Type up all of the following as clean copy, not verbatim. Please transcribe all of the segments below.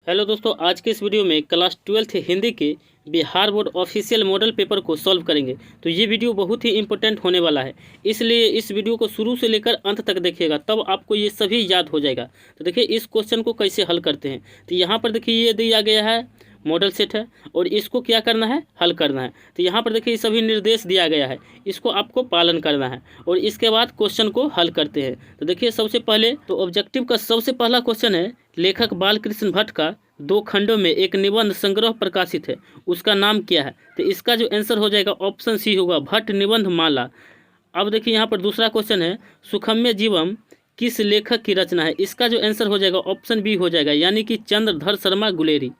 Hello दोस्तों, आज के इस वीडियो में क्लास 12th हिंदी के Bihar board official model paper को सॉल्व करेंगे। तो ये वीडियो बहुत ही इंपॉर्टेंट होने वाला है, इसलिए इस वीडियो को शुरू से लेकर अंत तक देखिएगा, तब आपको ये सभी याद हो जाएगा। तो देखिए इस क्वेश्चन को कैसे हल करते हैं। तो यहाँ पर देखिए ये दिया गया है मॉडल सेट है और इसको क्या करना है, हल करना है। तो यहाँ पर देखिए सभी निर्देश दिया गया है, इसको आपको पालन करना है और इसके बाद क्वेश्चन को हल करते हैं। तो देखिए सबसे पहले तो ऑब्जेक्टिव का सबसे पहला क्वेश्चन है, लेखक बालकृष्ण भट्ट का 2 खंडों में एक निबंध संग्रह प्रकाशित है, उसका नाम क्या है। तो इसका जो आंसर हो जाएगा ऑप्शन सी होगा, भट्ट निबंध माला। अब देखिए यहाँ पर दूसरा क्वेश्चन है, सुखमय जीवम किस लेखक की रचना है। इसका जो आंसर हो जाएगा ऑप्शन बी हो जाएगा, यानी कि चंद्रधर शर्मा गुलेरी।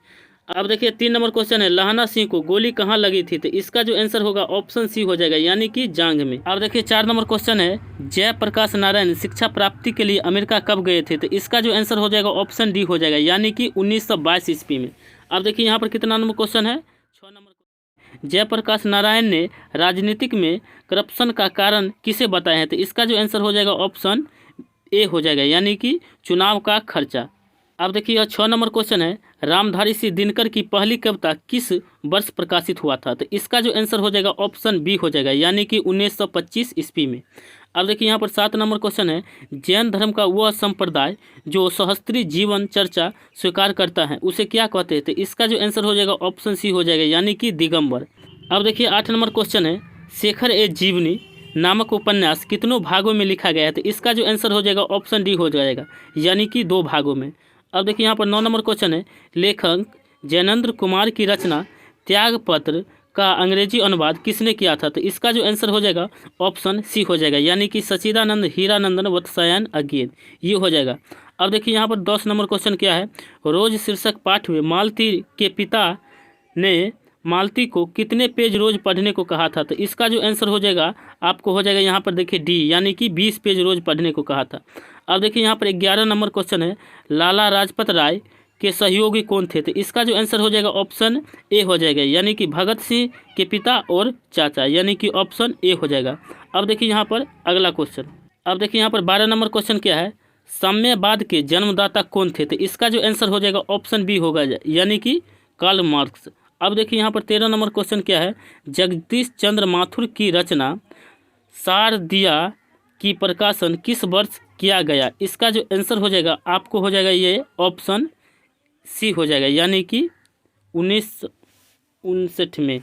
अब देखिए 3 नंबर क्वेश्चन है, लहना सिंह को गोली कहाँ लगी थी। तो इसका जो आंसर होगा ऑप्शन सी हो जाएगा, यानी कि जांघ में। अब देखिए 4 नंबर क्वेश्चन है, जयप्रकाश नारायण शिक्षा प्राप्ति के लिए अमेरिका कब गए थे। तो इसका जो आंसर हो जाएगा ऑप्शन डी हो जाएगा, यानी कि 1922 ईस्वी में। अब देखिए यहाँ पर कितना नंबर क्वेश्चन है, 6 नंबर। जयप्रकाश नारायण ने राजनीतिक में करप्शन का कारण किसे बताया है। तो इसका जो आंसर हो जाएगा ऑप्शन ए हो जाएगा, यानी कि चुनाव का खर्चा। अब देखिए यह 6 नंबर क्वेश्चन है, रामधारी सिंह दिनकर की पहली कविता किस वर्ष प्रकाशित हुआ था। तो इसका जो आंसर हो जाएगा ऑप्शन बी हो जाएगा, यानी कि 1925 ईस्वी में। अब देखिए यहाँ पर 7 नंबर क्वेश्चन है, जैन धर्म का वह संप्रदाय जो सहस्त्री जीवन चर्चा स्वीकार करता है उसे क्या कहते हैं। तो इसका जो आंसर हो जाएगा ऑप्शन सी हो जाएगा, यानी कि दिगंबर। अब देखिए 8 नंबर क्वेश्चन है, शेखर ए जीवनी नामक उपन्यास कितनों भागों में लिखा गया है। तो इसका जो आंसर हो जाएगा ऑप्शन डी हो जाएगा, यानी कि 2 भागों में। अब देखिए यहाँ पर 9 नंबर क्वेश्चन है, लेखक जैनेंद्र कुमार की रचना त्यागपत्र का अंग्रेजी अनुवाद किसने किया था। तो इसका जो आंसर हो जाएगा ऑप्शन सी हो जाएगा, यानी कि सच्चिदानंद हीरानंदन वत्सायन अज्ञेय, ये हो जाएगा। अब देखिए यहाँ पर 10 नंबर क्वेश्चन क्या है, रोज शीर्षक पाठ में मालती के पिता ने मालती को कितने पेज रोज पढ़ने को कहा था। तो इसका जो आंसर हो जाएगा आपको हो जाएगा यहाँ पर देखिए डी, यानी कि 20 पेज रोज पढ़ने को कहा था। अब देखिए यहाँ पर 11 नंबर क्वेश्चन है, लाला लाजपत राय के सहयोगी कौन थे। तो इसका जो आंसर हो जाएगा ऑप्शन ए हो जाएगा, यानी कि भगत सिंह के पिता और चाचा, यानी कि ऑप्शन ए हो जाएगा। अब देखिए यहाँ पर अगला क्वेश्चन, अब देखिए यहाँ पर 12 नंबर क्वेश्चन क्या है, साम्यवाद के जन्मदाता कौन थे। तो इसका जो आंसर हो जाएगा ऑप्शन बी होगा, यानी कि कार्ल मार्क्स। अब देखिए यहाँ पर 13 नंबर क्वेश्चन क्या है, जगदीश चंद्र माथुर की रचना शारदिया की प्रकाशन किस वर्ष किया गया। इसका जो आंसर हो जाएगा आपको हो जाएगा ये ऑप्शन सी हो जाएगा, यानी कि 1959 में।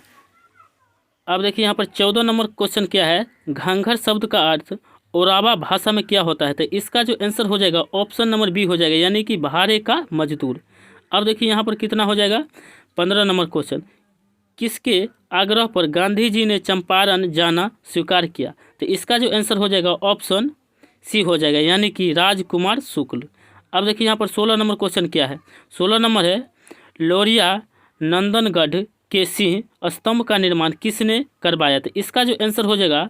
अब देखिए यहाँ पर 14 नंबर क्वेश्चन क्या है, घंघर शब्द का अर्थ ओरावा भाषा में क्या होता है। तो इसका जो आंसर हो जाएगा ऑप्शन नंबर बी हो जाएगा, यानी कि भाड़े का मजदूर। अब देखिए यहाँ पर कितना हो जाएगा, 15 नंबर क्वेश्चन, किसके आग्रह पर गांधी जी ने चंपारण जाना स्वीकार किया। तो इसका जो आंसर हो जाएगा ऑप्शन सी हो जाएगा, यानी कि राजकुमार शुक्ल। अब देखिए यहाँ पर 16 नंबर क्वेश्चन क्या है, 16 नंबर है, लोरिया नंदनगढ़ के सिंह स्तंभ का निर्माण किसने करवाया। तो इसका जो आंसर हो जाएगा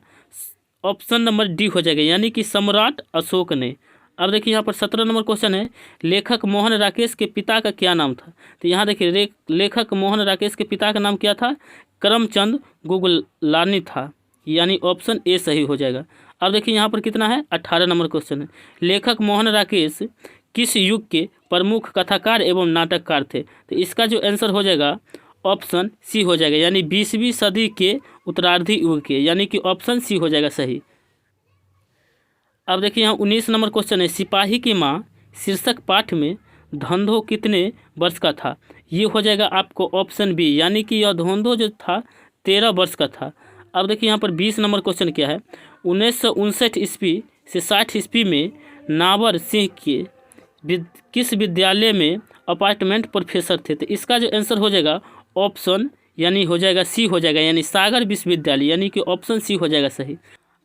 ऑप्शन नंबर डी हो जाएगा, यानी कि सम्राट अशोक ने। अब देखिए यहाँ पर 17 नंबर क्वेश्चन है, लेखक मोहन राकेश के पिता का क्या नाम था। तो यहाँ देखिए लेखक मोहन राकेश के पिता का नाम क्या था, करमचंद गुगलानी था, यानी ऑप्शन ए सही हो जाएगा। अब देखिए यहाँ पर कितना है, 18 नंबर क्वेश्चन है, लेखक मोहन राकेश किस युग के प्रमुख कथाकार एवं नाटककार थे। तो इसका जो आंसर हो जाएगा ऑप्शन सी हो जाएगा, यानी 20वीं सदी के उत्तरार्धी युग के, यानी कि ऑप्शन सी हो जाएगा सही। अब देखिए यहाँ 19 नंबर क्वेश्चन है, सिपाही की माँ शीर्षक पाठ में धंधो कितने वर्ष का था। ये हो जाएगा आपको ऑप्शन बी, यानी कि यह धंधो जो था 13 वर्ष का था। अब देखिए यहाँ पर 20 नंबर क्वेश्चन क्या है, 1959 ईस्वी से 60 ईस्वी में नावर सिंह के किस विद्यालय में अपार्टमेंट प्रोफेसर थे। तो इसका जो आंसर हो जाएगा ऑप्शन यानी हो जाएगा सी हो जाएगा, यानी सागर विश्वविद्यालय, यानी कि ऑप्शन सी हो जाएगा सही।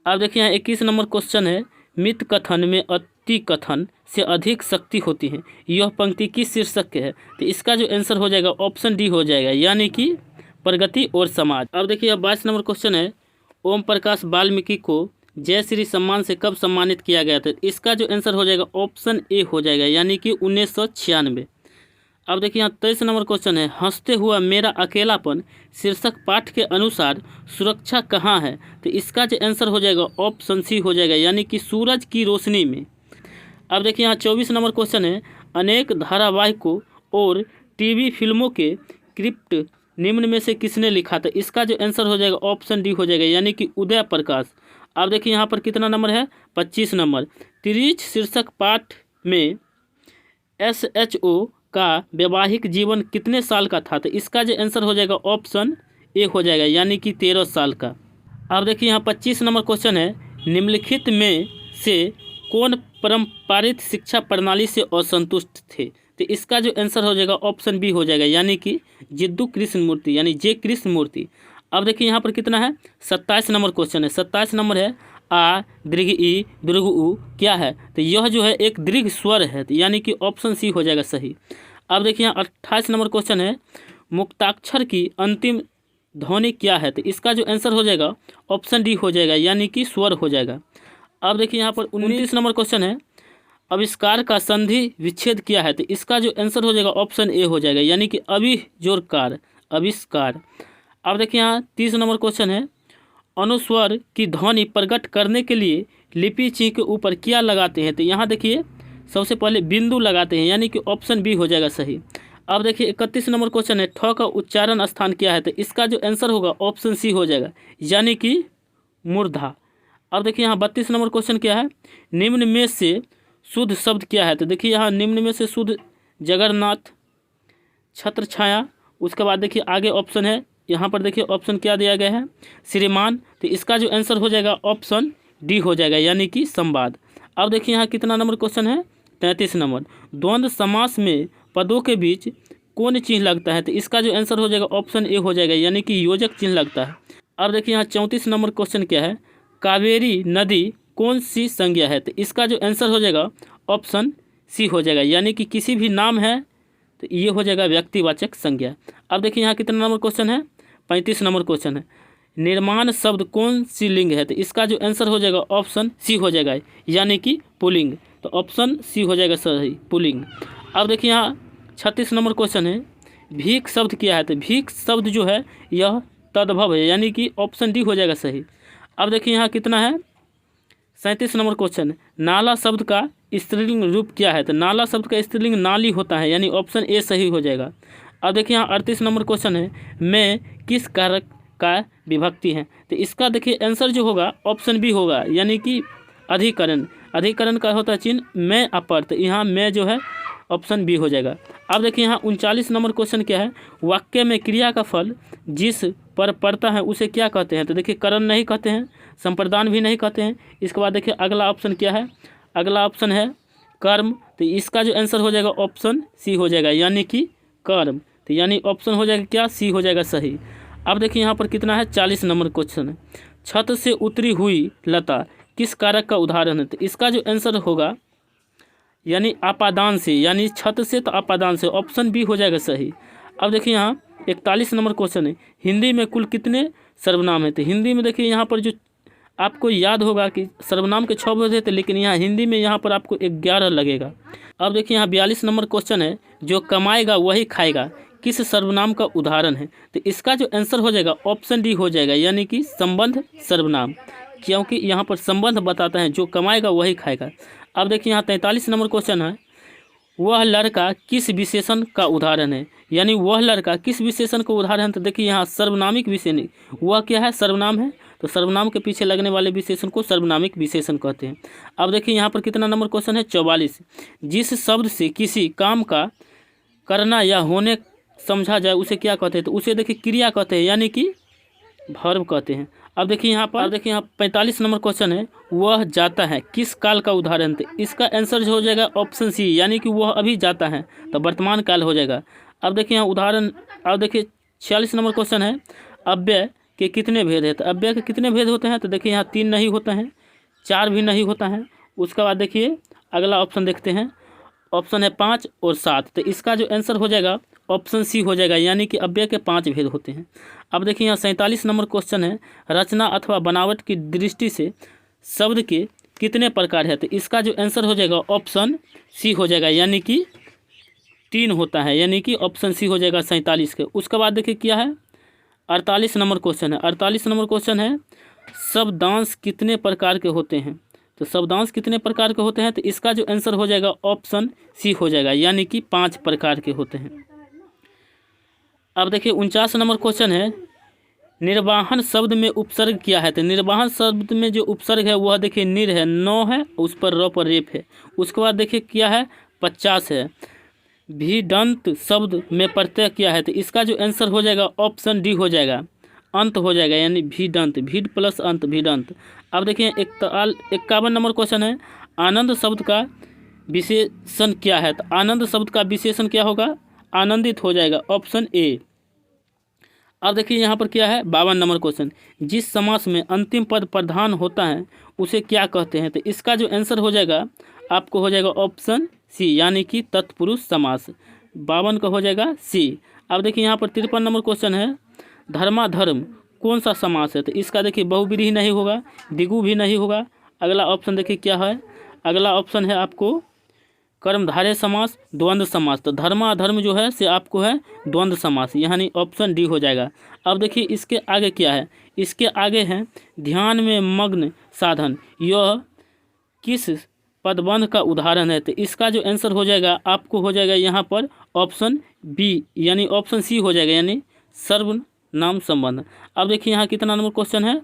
अब देखिए यहाँ 21 नंबर क्वेश्चन है, मित कथन में अति कथन से अधिक शक्ति होती है, यह पंक्ति किस शीर्षक के है। तो इसका जो आंसर हो जाएगा ऑप्शन डी हो जाएगा, यानी कि प्रगति और समाज। अब देखिए 22 नंबर क्वेश्चन है, ओम प्रकाश वाल्मीकि को जय श्री सम्मान से कब सम्मानित किया गया था। इसका जो आंसर हो जाएगा ऑप्शन ए हो जाएगा, यानी कि 1996। अब देखिए यहाँ 23 नंबर क्वेश्चन है, हंसते हुआ मेरा अकेलापन शीर्षक पाठ के अनुसार सुरक्षा कहाँ है। तो इसका जो आंसर हो जाएगा ऑप्शन सी हो जाएगा, यानी कि सूरज की रोशनी में। अब देखिए यहाँ 24 नंबर क्वेश्चन है, अनेक धारावाहिकों और टीवी फिल्मों के स्क्रिप्ट निम्न में से किसने लिखा था? इसका जो आंसर हो जाएगा ऑप्शन डी हो जाएगा, यानी कि उदय प्रकाश। अब देखिए यहाँ पर कितना नंबर है, 25 नंबर। तिरीच शीर्षक पाठ में SHO का वैवाहिक जीवन कितने साल का था? तो इसका जो आंसर हो जाएगा ऑप्शन ए हो जाएगा, यानी कि 13 साल का। अब देखिए यहाँ 25 नंबर क्वेश्चन है, निम्नलिखित में से कौन पारंपरिक शिक्षा प्रणाली से असंतुष्ट थे? तो इसका जो आंसर हो जाएगा ऑप्शन बी हो जाएगा, यानी कि जिद्दू कृष्णमूर्ति, यानी जे कृष्णमूर्ति। अब देखिए यहाँ पर कितना है, 27 नंबर क्वेश्चन है। 27 नंबर है, आ दीर्घ ई दीर्घ उ क्या है? तो यह जो है एक दीर्घ स्वर है, तो यानी कि ऑप्शन सी हो जाएगा सही। अब देखिए यहाँ 28 नंबर क्वेश्चन है, मुक्ताक्षर की अंतिम ध्वनि क्या है? तो इसका जो आंसर हो जाएगा ऑप्शन डी हो जाएगा, यानी कि स्वर हो जाएगा। अब देखिए यहाँ पर 29 नंबर क्वेश्चन है, आविष्कार का संधि विच्छेद क्या है? तो इसका जो आंसर हो जाएगा ऑप्शन ए हो जाएगा, यानी कि अभिजोरकार, आविष्कार। अब देखिए यहाँ 30 नंबर क्वेश्चन है, अनुस्वर की ध्वनि प्रकट करने के लिए लिपि चिन्ह के ऊपर क्या लगाते हैं? तो यहाँ देखिए सबसे पहले बिंदु लगाते हैं, यानी कि ऑप्शन बी हो जाएगा सही। अब देखिए 31 नंबर क्वेश्चन है, ठ का उच्चारण स्थान क्या है? तो इसका जो आंसर होगा ऑप्शन सी हो जाएगा, यानी कि मूर्धा। अब देखिए यहाँ 32 नंबर क्वेश्चन क्या है, निम्न में से शुद्ध शब्द क्या है? तो देखिए यहाँ निम्न में से शुद्ध जगन्नाथ, छत्र छाया। उसके बाद देखिए आगे ऑप्शन है, यहाँ पर देखिए ऑप्शन क्या दिया गया है, श्रीमान। तो इसका जो आंसर हो जाएगा ऑप्शन डी हो जाएगा, यानी कि संवाद। अब देखिए यहाँ कितना नंबर क्वेश्चन है, 33 नंबर। द्वंद्व समास में पदों के बीच कौन चिन्ह लगता है? तो इसका जो आंसर हो जाएगा ऑप्शन ए हो जाएगा, यानी कि योजक चिन्ह लगता है। अब देखिए यहाँ 34 नंबर क्वेश्चन क्या है, कावेरी नदी कौन सी संज्ञा है? तो इसका जो आंसर हो जाएगा ऑप्शन सी हो जाएगा, यानी कि किसी भी नाम है तो ये हो जाएगा व्यक्तिवाचक संज्ञा। अब देखिए यहाँ कितना नंबर क्वेश्चन है, 35 नंबर क्वेश्चन है, निर्माण शब्द कौन सी लिंग है? तो इसका जो आंसर हो जाएगा ऑप्शन सी हो जाएगा, यानी कि पुल्लिंग। तो ऑप्शन सी हो जाएगा सही, पुल्लिंग। अब देखिए यहाँ 36 नंबर क्वेश्चन है, भीख शब्द क्या है? तो भीख शब्द जो है यह तद्भव है, यानी कि ऑप्शन डी हो जाएगा सही। अब देखिए यहाँ कितना है, 37 नंबर क्वेश्चन, नाला शब्द का स्त्रीलिंग रूप क्या है? तो नाला शब्द का स्त्रीलिंग नाली होता है, यानी ऑप्शन ए सही हो जाएगा। अब देखिए यहाँ 38 नंबर क्वेश्चन है, मैं किस कारक का विभक्ति है? तो इसका देखिए आंसर जो होगा ऑप्शन बी होगा, यानी कि अधिकरण। अधिकरण का होता है चिन्ह मैं अपर, तो यहाँ मैं जो है ऑप्शन बी हो जाएगा। अब देखिए यहाँ 39 नंबर क्वेश्चन क्या है, वाक्य में क्रिया का फल जिस पर पड़ता है उसे क्या कहते हैं? तो देखिए करण नहीं कहते हैं, संप्रदान भी नहीं कहते हैं। इसके बाद देखिए अगला ऑप्शन क्या है, अगला ऑप्शन है कर्म। तो इसका जो आंसर हो जाएगा ऑप्शन सी हो जाएगा, यानी कि कर्म। तो यानी ऑप्शन हो जाएगा क्या, सी हो जाएगा सही। अब देखिए यहाँ पर कितना है, 40 नंबर क्वेश्चन है, छत से उतरी हुई लता किस कारक का उदाहरण है? तो इसका जो आंसर होगा यानी आपादान से, यानी छत से तो आपादान से, ऑप्शन बी हो जाएगा सही। अब देखिए यहाँ 41 नंबर क्वेश्चन है, हिंदी में कुल कितने सर्वनाम है? तो हिंदी में देखिए यहाँ पर जो आपको याद होगा कि सर्वनाम के 6 भेद थे, लेकिन यहाँ हिंदी में यहाँ पर आपको 11 लगेगा। अब देखिए यहाँ 42 नंबर क्वेश्चन है, जो कमाएगा वही खाएगा किस सर्वनाम का उदाहरण है? तो इसका जो आंसर हो जाएगा ऑप्शन डी हो जाएगा, यानी कि संबंध सर्वनाम, क्योंकि यहाँ पर संबंध बताता है, जो कमाएगा वही खाएगा। अब देखिए यहाँ 43 नंबर क्वेश्चन है, वह लड़का किस विशेषण का उदाहरण है? यानी वह लड़का किस विशेषण का उदाहरण है? तो देखिए यहाँ सर्वनामिक विशेषण, वह क्या है, सर्वनाम है, तो सर्वनाम के पीछे लगने वाले विशेषण को सर्वनामिक विशेषण कहते हैं। अब देखिए यहाँ पर कितना नंबर क्वेश्चन है, 44, जिस शब्द से किसी काम का करना या होने समझा जाए उसे क्या कहते हैं? तो उसे देखिए क्रिया कहते हैं, यानी कि वर्ब कहते हैं। अब देखिए यहाँ 45 नंबर क्वेश्चन है, वह जाता है किस काल का उदाहरण? तो इसका आंसर हो जाएगा ऑप्शन सी, यानी कि वह अभी जाता है, तो वर्तमान काल हो जाएगा। अब देखिए यहाँ उदाहरण, अब देखिए 46 नंबर क्वेश्चन है, अव्यय के कितने भेद हैं? तो अव्यय के कितने भेद होते हैं? तो देखिए यहाँ 3 नहीं होता है, 4 भी नहीं होता है। उसके बाद देखिए अगला ऑप्शन देखते हैं, ऑप्शन है 5 और 7। तो इसका जो आंसर हो जाएगा ऑप्शन सी हो जाएगा, यानी कि अव्यय के 5 भेद होते हैं। अब देखिए यहाँ 47 नंबर क्वेश्चन है, रचना अथवा बनावट की दृष्टि से शब्द के कितने प्रकार है? तो इसका जो आंसर हो जाएगा ऑप्शन सी हो जाएगा, यानी कि 3 होता है, यानी कि ऑप्शन सी हो जाएगा 47 के। उसके बाद देखिए क्या है, 48 नंबर क्वेश्चन है, 48 नंबर क्वेश्चन है, शब्दांश कितने प्रकार के होते हैं? तो शब्दांश कितने प्रकार के होते हैं? तो इसका जो आंसर हो जाएगा ऑप्शन सी हो जाएगा, यानी कि 5 प्रकार के होते हैं। अब देखिए 49 नंबर क्वेश्चन है, निर्वाहन शब्द में उपसर्ग क्या है। तो निर्वाहन शब्द में जो उपसर्ग है वह देखिए निर है, नौ है, उस पर र पर रेप है। उसके बाद देखिए क्या है 50 है, भिडंत शब्द में प्रत्यय क्या है। तो इसका जो आंसर हो जाएगा ऑप्शन डी हो जाएगा, अंत हो जाएगा, यानी भिडंत, भीड प्लस अंत, भिडंत। अब देखिए 51 नंबर क्वेश्चन है, आनंद शब्द का विशेषण क्या है। तो आनंद शब्द का विशेषण क्या होगा, आनंदित हो जाएगा, ऑप्शन ए। अब देखिए यहाँ पर क्या है 52 नंबर क्वेश्चन, जिस समास में अंतिम पद प्रधान होता है उसे क्या कहते हैं। तो इसका जो आंसर हो जाएगा आपको हो जाएगा ऑप्शन सी, यानी कि तत्पुरुष समास। 52 का हो जाएगा सी। अब देखिए यहाँ पर 53 नंबर क्वेश्चन है, धर्माधर्म कौन सा समास है। तो इसका देखिए बहुव्रीहि नहीं होगा, द्विगु भी नहीं होगा। अगला ऑप्शन देखिए क्या है, अगला ऑप्शन है आपको कर्मधारय समास, द्वंद्व समास। तो धर्माधर्म जो है से आपको है द्वंद्व समास, यानी ऑप्शन डी हो जाएगा। अब देखिए इसके आगे क्या है, इसके आगे है ध्यान में मग्न साधन, यह किस पदबंध का उदाहरण है। तो इसका जो आंसर हो जाएगा आपको हो जाएगा यहाँ पर ऑप्शन बी, यानी ऑप्शन सी हो जाएगा, यानी सर्वनाम संबंध। अब देखिए यहाँ कितना नंबर क्वेश्चन है,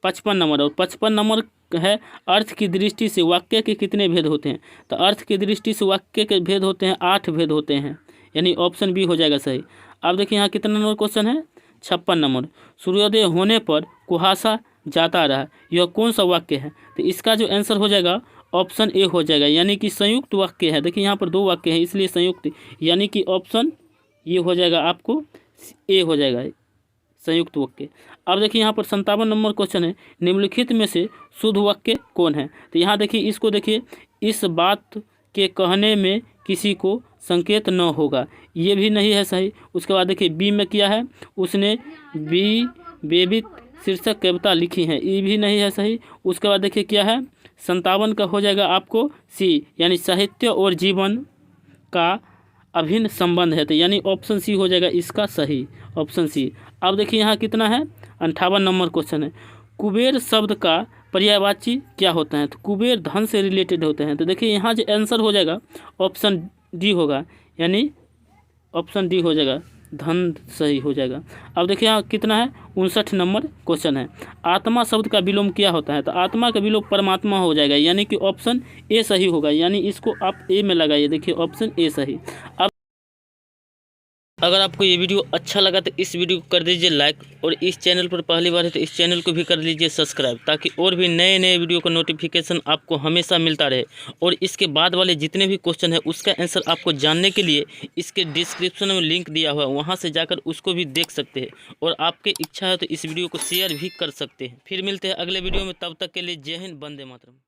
55 नंबर। और 55 नंबर है, अर्थ की दृष्टि से वाक्य के कितने भेद होते हैं। तो अर्थ की दृष्टि से वाक्य के भेद होते हैं 8 भेद होते हैं, यानी ऑप्शन बी हो जाएगा सही। अब देखिए यहाँ कितना नंबर क्वेश्चन है, 56 नंबर, सूर्योदय होने पर कुहासा जाता रहा, यह कौन सा वाक्य है। तो इसका जो आंसर हो जाएगा ऑप्शन ए हो जाएगा, यानी कि संयुक्त वाक्य है। देखिए यहाँ पर 2 वाक्य हैं इसलिए संयुक्त, यानी कि ऑप्शन ये हो जाएगा आपको ए हो जाएगा, संयुक्त वाक्य। अब देखिए यहाँ पर 57 नंबर क्वेश्चन है, निम्नलिखित में से शुद्ध वाक्य कौन है। तो यहाँ देखिए इसको देखिए, इस बात के कहने में किसी को संकेत न होगा, ये भी नहीं है सही। उसके बाद देखिए बी में क्या है, उसने बेबित शीर्षक कविता लिखी है, ये भी नहीं है सही। उसके बाद देखिए क्या है 57 का हो जाएगा आपको सी, यानी साहित्य और जीवन का अभिन्न संबंध है। तो यानी ऑप्शन सी हो जाएगा इसका सही, ऑप्शन सी। अब देखिए यहाँ कितना है 58 नंबर क्वेश्चन है, कुबेर शब्द का पर्यायवाची क्या होता है। तो कुबेर धन से रिलेटेड होते हैं। तो देखिए यहाँ जो आंसर हो जाएगा ऑप्शन डी होगा, यानी ऑप्शन डी हो जाएगा, धन सही हो जाएगा। अब देखिए यहाँ कितना है 59 नंबर क्वेश्चन है, आत्मा शब्द का विलोम क्या होता है। तो आत्मा का विलोम परमात्मा हो जाएगा, यानी कि ऑप्शन ए सही होगा, यानी इसको आप ए में लगाइए, देखिए ऑप्शन ए सही। अब अगर आपको ये वीडियो अच्छा लगा तो इस वीडियो को कर दीजिए लाइक, और इस चैनल पर पहली बार है तो इस चैनल को भी कर लीजिए सब्सक्राइब, ताकि और भी नए नए वीडियो का नोटिफिकेशन आपको हमेशा मिलता रहे। और इसके बाद वाले जितने भी क्वेश्चन है उसका आंसर आपको जानने के लिए इसके डिस्क्रिप्शन में लिंक दिया हुआ है, वहाँ से जाकर उसको भी देख सकते हैं। और आपकी इच्छा है तो इस वीडियो को शेयर भी कर सकते हैं। फिर मिलते हैं अगले वीडियो में, तब तक के लिए जय हिंद, वंदे मातरम।